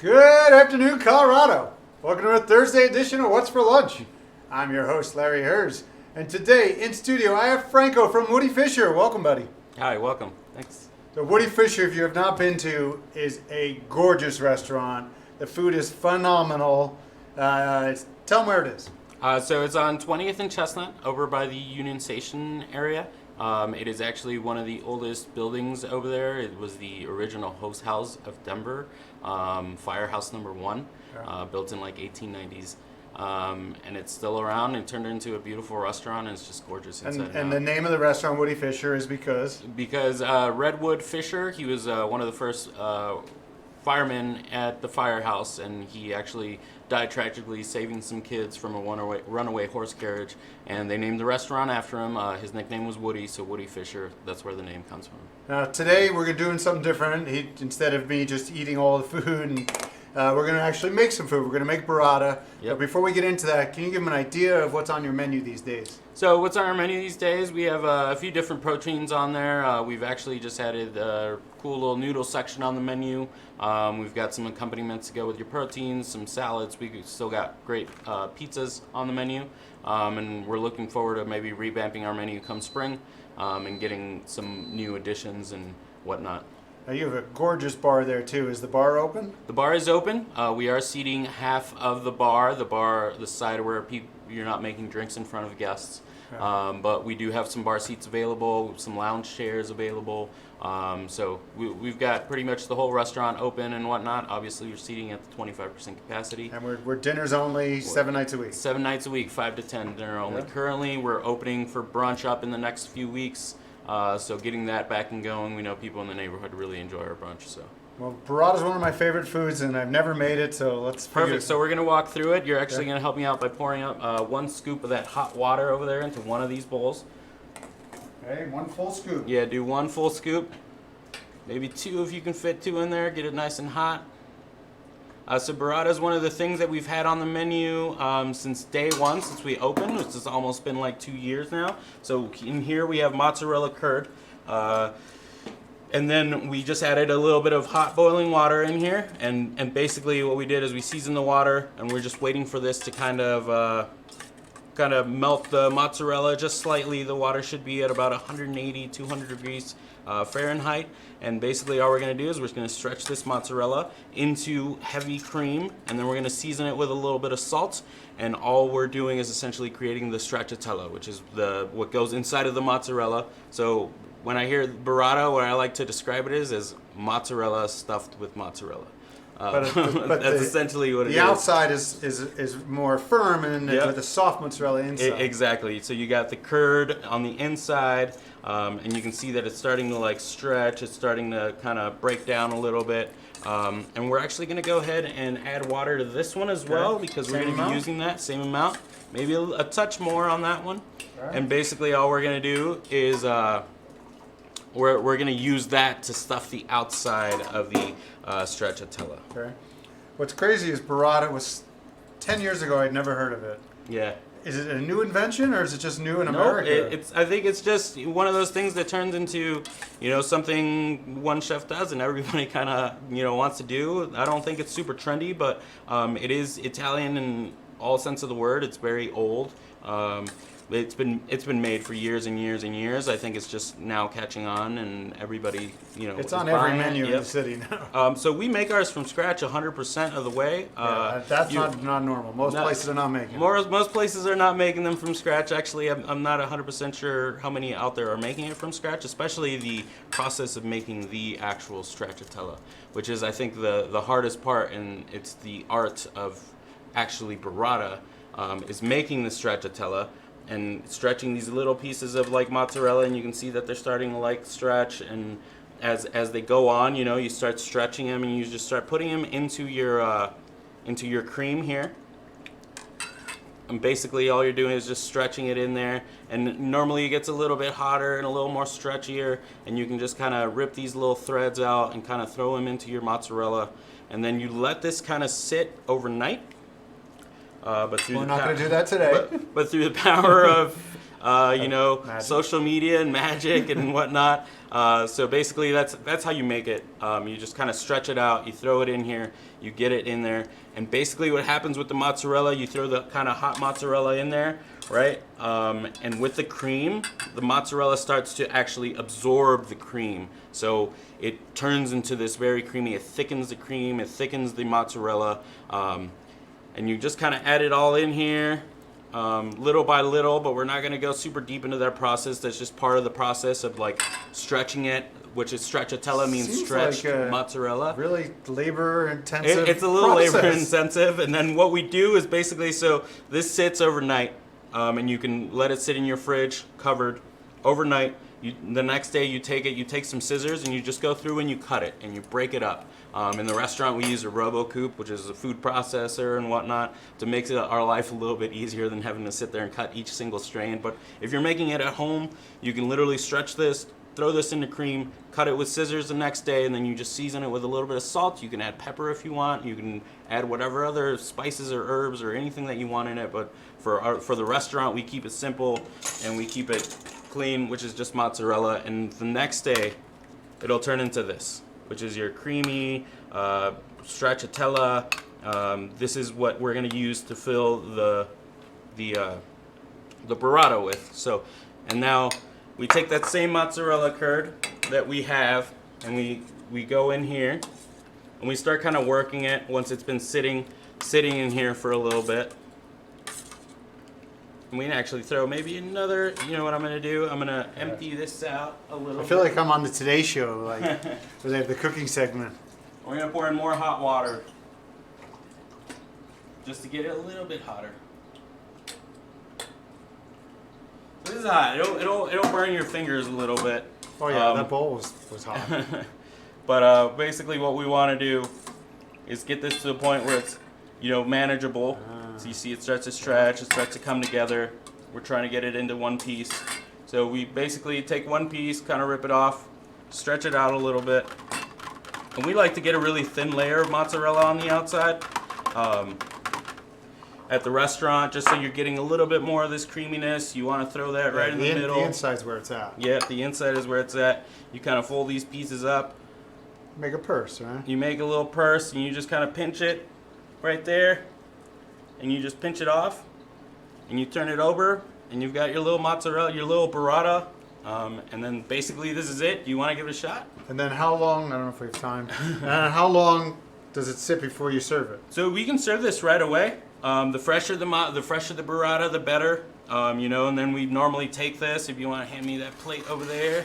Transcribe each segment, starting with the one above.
Good afternoon, Colorado. Welcome to a Thursday edition of What's for Lunch. I'm your host, Larry Hers. And today in studio, I have Franco from Woodie Fisher. Welcome, buddy. Hi, welcome. Thanks. So Woodie Fisher, if you have not been to, is a gorgeous restaurant. The food is phenomenal. Tell them where it is. So it's on 20th and Chestnut over by the Union Station area. It is actually one of the oldest buildings over there. It was the original host house of Denver, Firehouse number 1, built in like 1890s. And it's still around and turned into a beautiful restaurant, and it's just gorgeous inside. And the name of the restaurant, Woodie Fisher, is because Redwood Fisher, he was one of the first firemen at the firehouse, and he actually died tragically saving some kids from a runaway horse carriage, and they named the restaurant after him. His nickname was Woodie, so Woodie Fisher, that's where the name comes from. Now today we're doing something different. Instead of me just eating all the food, and we're going to actually make some food. We're going to make burrata. Yep. But before we get into that, can you give them an idea of what's on your menu these days? So what's on our menu these days? We have a few different proteins on there. We've actually just added a cool little noodle section on the menu. We've got some accompaniments to go with your proteins, some salads. We still got great pizzas on the menu. And we're looking forward to maybe revamping our menu come spring and getting some new additions and whatnot. Now you have a gorgeous bar there too. Is the bar open? The bar is open. We are seating half of the bar, the side where you're not making drinks in front of guests. Okay. But we do have some bar seats available, some lounge chairs available. So we've got pretty much the whole restaurant open and whatnot. Obviously, you're seating at the 25% capacity. And we're dinners only, 7 nights a week. 7 nights a week, 5 to 10 dinner only. Yeah. Currently, we're opening for brunch up in the next few weeks. So getting that back and going, we know people in the neighborhood really enjoy our brunch. So. Well, burrata is one of my favorite foods, and I've never made it, so let's Perfect. So we're going to walk through it. You're actually going to help me out by pouring up 1 scoop of that hot water over there into one of these bowls. Okay, 1 full scoop. Yeah, do 1 full scoop. Maybe 2 if you can fit 2 in there. Get it nice and hot. So burrata is one of the things that we've had on the menu since day 1, since we opened, which has almost been like 2 years now. So in here we have mozzarella curd. And then we just added a little bit of hot boiling water in here. And basically what we did is we seasoned the water, and we're just waiting for this to kind of melt the mozzarella just slightly. The water should be at about 180, 200 degrees Fahrenheit. And basically all we're going to do is we're just going to stretch this mozzarella into heavy cream, and then we're going to season it with a little bit of salt. And all we're doing is essentially creating the stracciatella, which is what goes inside of the mozzarella. So when I hear burrata, what I like to describe it is mozzarella stuffed with mozzarella. But that's essentially what it is. The outside is more firm, and with a soft mozzarella inside. Exactly. So you got the curd on the inside, and you can see that it's starting to like stretch. It's starting to kind of break down a little bit. And we're actually going to go ahead and add water to this one as well, because we're going to be using that same amount, maybe a touch more on that one. Right. And basically all we're going to do is we're going to use that to stuff the outside of the stracciatella. Okay. What's crazy is burrata was 10 years ago. I'd never heard of it. Yeah. Is it a new invention, or is it just new in America? I think it's just one of those things that turns into, something one chef does and everybody kind of, wants to do. I don't think it's super trendy, but it is Italian in all sense of the word. It's very old. It's been made for years and years and years. I think it's just now catching on, and everybody, it's on every menu in the city now. So we make ours from scratch 100% of the way. That's not normal. Most places are not making them. Most places are not making them from scratch. Actually, I'm not 100% sure how many out there are making it from scratch, especially the process of making the actual stracciatella, which is, I think, the hardest part, and it's the art of actually burrata, is making the stracciatella and stretching these little pieces of like mozzarella, and you can see that they're starting to like stretch, and as they go on, you start stretching them, and you just start putting them into your cream here. And basically all you're doing is just stretching it in there, and normally it gets a little bit hotter and a little more stretchier, and you can just kind of rip these little threads out and kind of throw them into your mozzarella, and then you let this kind of sit overnight. But through We're not going to do that today. But through the power Magic. social media and magic and whatnot. So basically, that's how you make it. You just kind of stretch it out. You throw it in here. You get it in there. And basically, what happens with the mozzarella, you throw the kind of hot mozzarella in there, right? And with the cream, the mozzarella starts to actually absorb the cream. So it turns into this very creamy. It thickens the cream. It thickens the mozzarella. And you just kind of add it all in here. Little by little, but we're not going to go super deep into that process. That's just part of the process of like stretching it, which is stracciatella means Seems stretched like mozzarella. Really labor intensive. It's a little process. labor intensive, and then what we do is basically so this sits overnight, and you can let it sit in your fridge covered overnight. The next day you take some scissors and you just go through and you cut it and you break it up. In the restaurant we use a RoboCoupe, which is a food processor and whatnot, to make our life a little bit easier than having to sit there and cut each single strain. But if you're making it at home, you can literally stretch this, throw this into cream, cut it with scissors the next day, and then you just season it with a little bit of salt. You can add pepper if you want. You can add whatever other spices or herbs or anything that you want in it. But for the restaurant, we keep it simple and we keep it clean, which is just mozzarella. And the next day, it'll turn into this, which is your creamy stracciatella. This is what we're going to use to fill the burrata with. So, and now we take that same mozzarella curd that we have, and we go in here, and we start kind of working it once it's been sitting in here for a little bit. And we can actually throw maybe another, you know what I'm going to do? I'm going to empty this out a little bit. I feel like I'm on the Today Show, like where they have the cooking segment. We're going to pour in more hot water just to get it a little bit hotter. This is hot. It'll burn your fingers a little bit. Oh yeah, that bowl was hot. But basically what we want to do is get this to the point where it's, manageable. So you see it starts to stretch, it starts to come together. We're trying to get it into one piece. So we basically take one piece, kind of rip it off, stretch it out a little bit. And we like to get a really thin layer of mozzarella on the outside. At the restaurant, just so you're getting a little bit more of this creaminess, you want to throw that right in the middle. The inside's where it's at. Yeah, the inside is where it's at. You kind of fold these pieces up. Make a purse, right? You make a little purse and you just kind of pinch it right there. And you just pinch it off, and you turn it over, and you've got your little mozzarella, your little burrata, and then basically this is it. You want to give it a shot? And then how long, I don't know if we have time, how long does it sit before you serve it? So we can serve this right away. The fresher the burrata, the better. And then we normally take this, if you want to hand me that plate over there,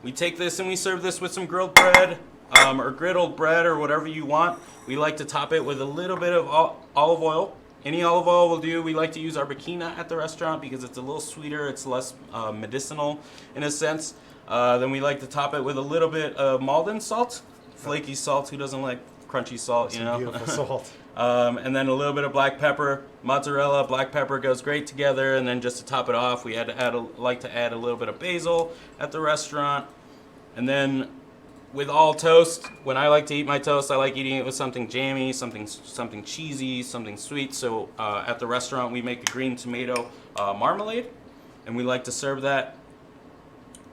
we take this and we serve this with some grilled bread, or griddled bread, or whatever you want. We like to top it with a little bit of olive oil. Any olive oil will do. We like to use arbequina at the restaurant because it's a little sweeter. It's less medicinal in a sense. Then we like to top it with a little bit of Maldon salt, flaky salt. Who doesn't like crunchy salt? Beautiful salt. And then a little bit of black pepper. Mozzarella, black pepper goes great together. And then just to top it off, we like to add a little bit of basil at the restaurant. And then with all toast, when I like to eat my toast, I like eating it with something jammy, something cheesy, something sweet. So at the restaurant, we make a green tomato marmalade, and we like to serve that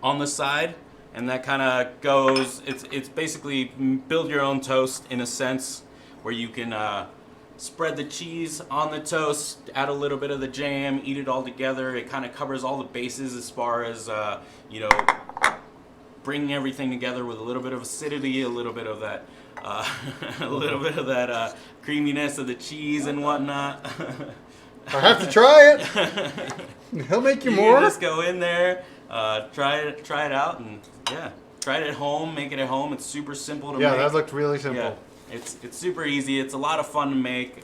on the side. And that kind of goes. It's basically build your own toast in a sense, where you can spread the cheese on the toast, add a little bit of the jam, eat it all together. It kind of covers all the bases as far as bringing everything together with a little bit of acidity, a little bit of that, creaminess of the cheese and whatnot. I have to try it. He'll make you more. Can just go in there, try it out, and try it at home. Make it at home. It's super simple to make. Yeah, that looked really simple. Yeah, it's super easy. It's a lot of fun to make.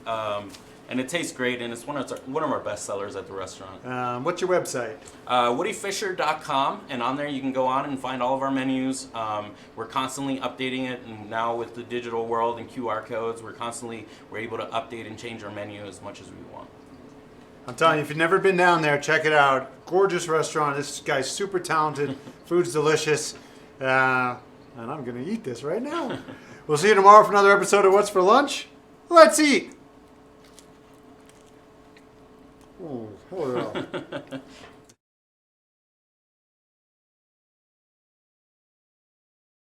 And it tastes great, and it's one of our best sellers at the restaurant. What's your website? WoodieFisher.com, and on there you can go on and find all of our menus. We're constantly updating it, and now with the digital world and QR codes, we're able to update and change our menu as much as we want. I'm telling you, if you've never been down there, check it out. Gorgeous restaurant. This guy's super talented. Food's delicious. And I'm going to eat this right now. We'll see you tomorrow for another episode of What's for Lunch? Let's eat! Oh, hello.